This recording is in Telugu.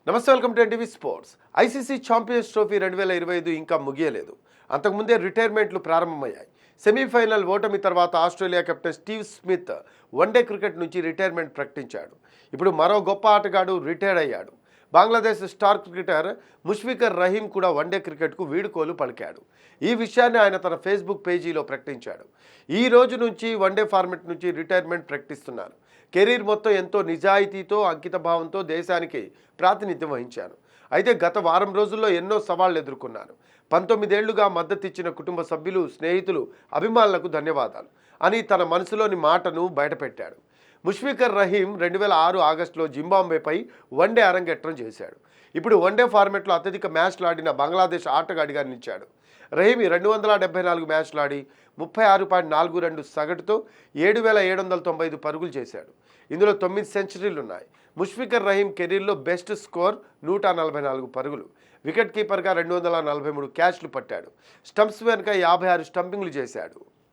నమస్తే, welcome to NTV sports. ICC champions trophy 2025 ఇంకా ముగియలేదు. అంతకుముందే రిటైర్మెంట్లు ప్రారంభమయ్యాయి. సెమీఫైనల్ ఓటమి తర్వాత Australia captain Steve Smith one day cricket నుంచి రిటైర్మెంట్ ప్రకటించాడు. ఇప్పుడు మరో గొప్ప ఆటగాడు రిటైర్ అయ్యాడు. బంగ్లాదేశ్ స్టార్ క్రికెటర్ ముష్ఫికర్ రహీం కూడా వన్డే క్రికెట్కు వీడుకోలు పలికాడు. ఈ విషయాన్ని ఆయన తన ఫేస్బుక్ పేజీలో ప్రకటించాడు. ఈ రోజు నుంచి వన్డే ఫార్మెట్ నుంచి రిటైర్మెంట్ ప్రకటిస్తున్నాను. కెరీర్ మొత్తం ఎంతో నిజాయితీతో అంకితభావంతో దేశానికి ప్రాతినిధ్యం వహించాను. అయితే గత వారం రోజుల్లో ఎన్నో సవాళ్లు ఎదుర్కొన్నాను. 19 ఏళ్లుగా మద్దతిచ్చిన కుటుంబ సభ్యులు, స్నేహితులు, అభిమానులకు ధన్యవాదాలు అని తన మనసులోని మాటను బయటపెట్టాడు. ముష్ఫికర్ రహీం 2006 ఆగస్టులో జింబాబ్వేపై వన్డే అరంగేట్రం చేశాడు. ఇప్పుడు వన్డే ఫార్మెట్లో అత్యధిక మ్యాచ్లు ఆడిన బంగ్లాదేశ్ ఆటగాడిగా నిలిచాడు. రహీం 244 మ్యాచ్లు ఆడి 36.42 సగటుతో 7,795 పరుగులు చేశాడు. ఇందులో 9 సెంచరీలున్నాయి. ముష్ఫికర్ రహీం కెరీర్లో బెస్ట్ స్కోర్ 144 పరుగులు. వికెట్ కీపర్గా 243 క్యాచ్లు పట్టాడు. స్టంప్స్ వెనుక 56 స్టంపింగ్లు చేశాడు.